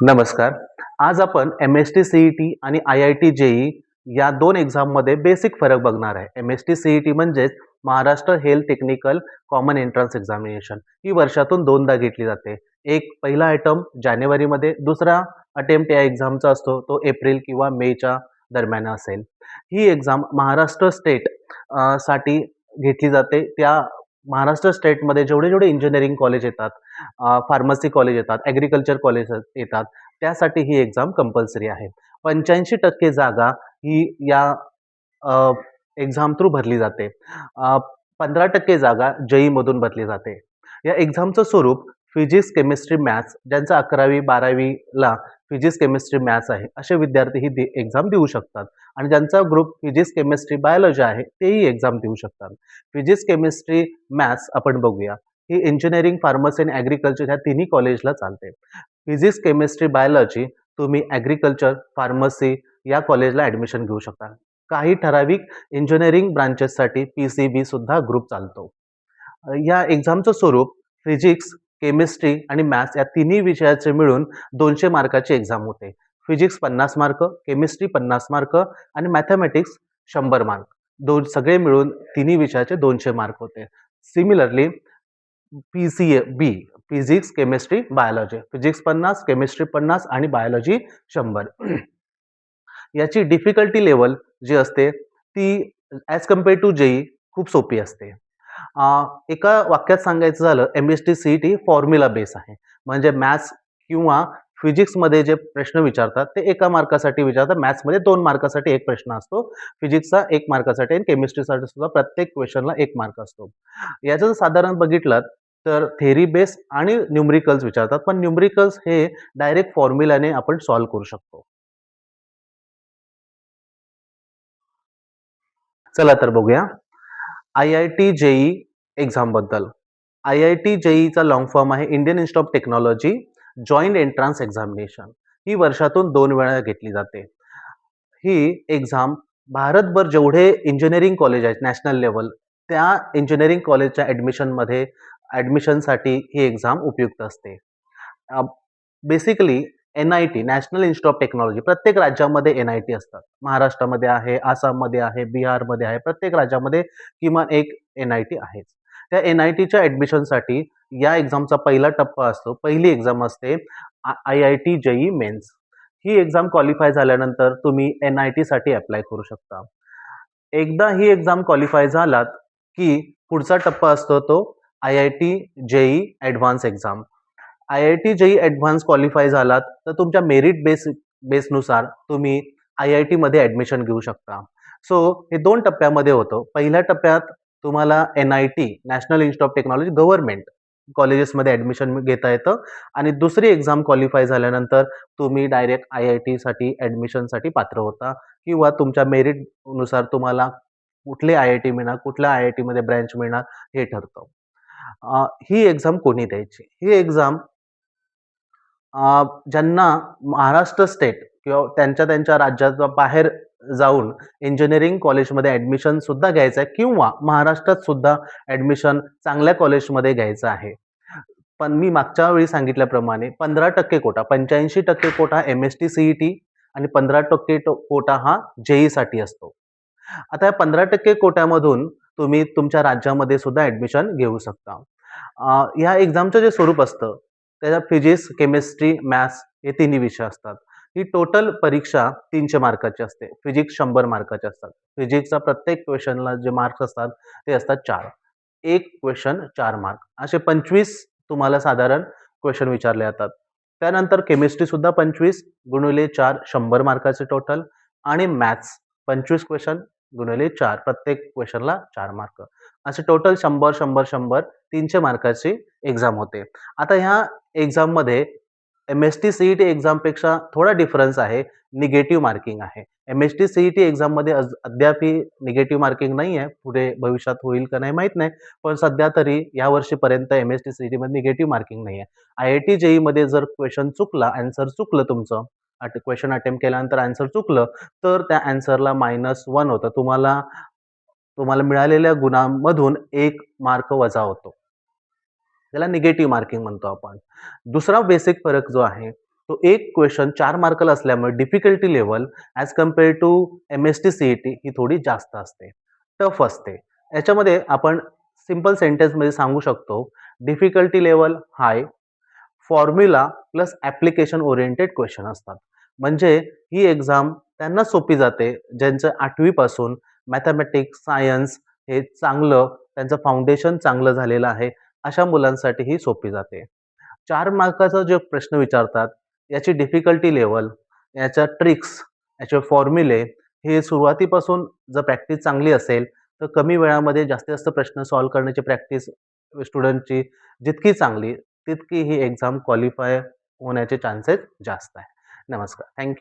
नमस्कार. आज आपण एम-एस-टी सी-ई-टी आणि आय-आय-टी जे-ई या 2 एक्झाममध्ये बेसिक फरक बघणार आहे. एम-एस-टी सी-ई-टी म्हणजेच Maharashtra health technical common entrance examination. ही वर्षातून 2दा घेतली जाते. एक पहिला अटेम्प्ट जानेवारीमध्ये, दुसरा अटेम्प्ट या एक्झामचा असतो तो एप्रिल किंवा मेच्या दरम्यान असेल. ही एक्झाम महाराष्ट्र स्टेट साठी घेतली जाते. त्या महाराष्ट्र स्टेटमध्ये जेवढे इंजिनिअरिंग कॉलेज येतात, फार्मसी कॉलेज येतात, ॲग्रीकल्चर कॉलेज येतात, त्यासाठी ही एक्झाम कंपल्सरी आहे. 85% जागा ही या एक्झाम थ्रू भरली जाते. 15% जागा जे-ई-मधून भरली जाते. या एक्झामचं स्वरूप फिजिक्स, केमिस्ट्री, मॅथ्स ज्यांचं 11वी 12वीला फिजिक्स, केमिस्ट्री, मॅथ्स आहे, असे विद्यार्थी ही एक्झाम देऊ शकतात आणि ज्यांचा ग्रुप फिजिक्स, केमिस्ट्री, बायोलॉजी आहे तेही एक्झाम देऊ शकतात. फिजिक्स, केमिस्ट्री, मॅथ्स आपण बघूया. ही इंजिनिअरिंग, फार्मसी आणि ॲग्रीकल्चर ह्या तिन्ही कॉलेजला चालते. फिजिक्स, केमिस्ट्री, बायोलॉजी तुम्ही ॲग्रीकल्चर, फार्मसी या कॉलेजला ॲडमिशन घेऊ शकता. काही ठराविक इंजिनिअरिंग ब्रांचेससाठी पी-सी-बी सुद्धा ग्रुप चालतो. या एक्झामचं स्वरूप फिजिक्स, केमिस्ट्री आणि मॅथ्स या तिन्ही विषयाचे मिळून 200 मार्काची एक्झाम होते. फिजिक्स 50 मार्क, केमिस्ट्री 50 मार्क आणि मॅथेमॅटिक्स 100 मार्क. सगळे मिळून तिन्ही विषयाचे 200 मार्क होते. Similarly PCB physics, chemistry, biology. Physics 50, chemistry 50 आणि बायोलॉजी 100. याची डिफिकल्टी लेव्हल जी असते ती ॲज कंपेअर टू जे-ई खूप सोपी असते. एका वाक्यात सांगायचं झालं, एम-एस-टी सी-ई-टी फॉर्म्युला बेस आहे. म्हणजे मॅथ्स किंवा फिजिक्समध्ये जे प्रश्न विचारतात ते 1 मार्कासाठी विचारतात. मॅथ्समध्ये 2 मार्कासाठी 1 प्रश्न असतो. फिजिक्सचा 1 मार्कासाठी आणि केमिस्ट्रीसाठी सुद्धा प्रत्येक क्वेश्चनला 1 मार्क असतो. याचं साधारण बघितलं तर थेअरी बेस आणि न्यूमरिकल्स विचारतात. पण न्यूमरिकल्स हे डायरेक्ट फॉर्म्युलाने आपण सॉल्व्ह करू शकतो. चला तर बघूया. आय-आय-टी जे-ई एक्झामबद्दल. आय-आय-टी जे-ईचा लाँग फॉर्म आहे Indian Institute of Technology Joint Entrance examination. ही वर्षातून 2 वेळा घेतली जाते. ही एक्झाम भारतभर जेवढे इंजिनिअरिंग कॉलेज आहेत नॅशनल लेव्हल, त्या इंजिनिअरिंग कॉलेजच्या ॲडमिशनसाठी ही एक्झाम उपयुक्त असते. Basically NIT National Institute of Technology प्रत्येक राज्यामध्ये एन-आय-टी असतात. महाराष्ट्रामध्ये आहे, आसाममध्ये आहे, बिहारमध्ये आहे. प्रत्येक राज्यामध्ये किमान एक एन-आय-टी आहेच. त्या एन-आय-टीच्या ॲडमिशनसाठी या एक्झामचा पहिला टप्पा असतो. पहिली एक्झाम असते आय-आय-टी जे-ई मेन्स. ही एक्झाम क्वालिफाय झाल्यानंतर तुम्ही एन-आय-टीसाठी अप्लाय करू शकता. एकदा ही एक्झाम क्वालिफाय झालात, की पुढचा टप्पा असतो तो IIT JEE advance exam. IIT JEE advance qualify झालात, तर तुमच्या मेरिट बेसनुसार तुम्ही आय-आय-टीमध्ये ॲडमिशन घेऊ शकता. सो हे 2 टप्प्यामध्ये होतं. पहिल्या टप्प्यात तुम्हाला N-I-T National Institute of technology government कॉलेजेसमध्ये ॲडमिशन घेता येतं आणि दुसरी एक्झाम क्वालिफाय झाल्यानंतर तुम्ही डायरेक्ट आय-आय-टीसाठी ॲडमिशनसाठी पात्र होता किंवा तुमच्या मेरिटनुसार तुम्हाला कुठले आय-आय-टी मिळणार, कुठल्या आय-आय-टीमध्ये ब्रँच मिळणार हे ठरतं. ही एक्झाम कोणी द्यायची? ही एक्झाम ज्यांना महाराष्ट्र स्टेट किंवा त्यांच्या राज्याच्या बाहेर जाऊन इंजिनिअरिंग कॉलेजमध्ये ॲडमिशन सुद्धा घ्यायचं आहे किंवा महाराष्ट्रात सुद्धा ॲडमिशन चांगल्या कॉलेजमध्ये घ्यायचं आहे. पण मी मागच्या वेळी सांगितल्याप्रमाणे 15% कोटा, 85% कोटा एम-एस-टी सी-ई-टी आणि 15% कोटा हा जे-ईसाठी असतो. आता या 15% कोट्यामधून तुम्ही तुमच्या राज्यामध्ये सुद्धा ॲडमिशन घेऊ शकता. ह्या एक्झामचं जे स्वरूप असतं, त्याच्यात फिजिक्स, केमिस्ट्री, मॅथ्स हे तिन्ही विषय असतात. ही टोटल परीक्षा 300 मार्काची असते. फिजिक्स 100 मार्काचे असतात. फिजिक्सचा प्रत्येक क्वेश्चनला जे मार्क्स असतात ते असतात 4. एक क्वेश्चन 4 मार्क. असे 25 तुम्हाला साधारण क्वेश्चन विचारले जातात. त्यानंतर केमिस्ट्री सुद्धा 25 गुणिले 4 100 मार्काचे टोटल आणि मॅथ्स 25 क्वेश्चन गुणिले 4 प्रत्येक क्वेश्चनला 4 मार्क. असे टोटल 100, 100, 100 300 मार्काची एक्झाम होते. आता ह्या एक्झाममध्ये एम-एस-टी सी-ई-टी एक्झामपेक्षा थोडा डिफरन्स आहे. निगेटिव्ह मार्किंग आहे. एम-एस-टी सी-ई-टी एक्झाममध्ये अद्याप निगेटिव्ह मार्किंग नाही आहे. पुढे भविष्यात होईल का नाही माहीत नाही. पण सध्या तरी या वर्षीपर्यंत एम-एस-टी सी-ई-टीमध्ये निगेटिव्ह मार्किंग नाही आहे. आय-आय-टी जे-ईमध्ये जर क्वेश्चन चुकला, ॲन्सर चुकलं तुमचं, क्वेश्चन अटेम्प्ट केल्यानंतर ॲन्सर चुकलं, तर त्या ॲन्सरला -1 होतं. तुम्हाला मिळालेल्या गुणांमधून 1 मार्क वजा होतो. त्याला निगेटिव्ह मार्किंग म्हणतो आपण. दुसरा बेसिक फरक जो आहे, तो एक क्वेश्चन 4 मार्काला असल्यामुळे difficulty level as compare to MST CET ही थोडी जास्त असते, टफ असते. याच्यामध्ये आपण सिंपल सेंटेन्समध्ये सांगू शकतो, difficulty level high, formula plus application oriented question असतात. म्हणजे ही एक्झाम त्यांना सोपी जाते, ज्यांचं 8वी पासून मॅथेमॅटिक्स, सायन्स हे चांगलं त्यांचं फाउंडेशन चांगलं झालेलं आहे, अशा मुलांसाठी ही सोपी जाते. 4 मार्काचा जो प्रश्न विचारतात, याची डिफिकल्टी लेव्हल, याच्या ट्रिक्स, याचे फॉर्म्युले हे सुरुवातीपासून जर प्रॅक्टिस चांगली असेल, तर कमी वेळामध्ये जास्तीत जास्त प्रश्न सॉल्व्ह करण्याची प्रॅक्टिस स्टुडंटची जितकी चांगली, तितकी ही एक्झाम क्वालिफाय होण्याचे चान्सेस जास्त आहे. नमस्कार. Thank you.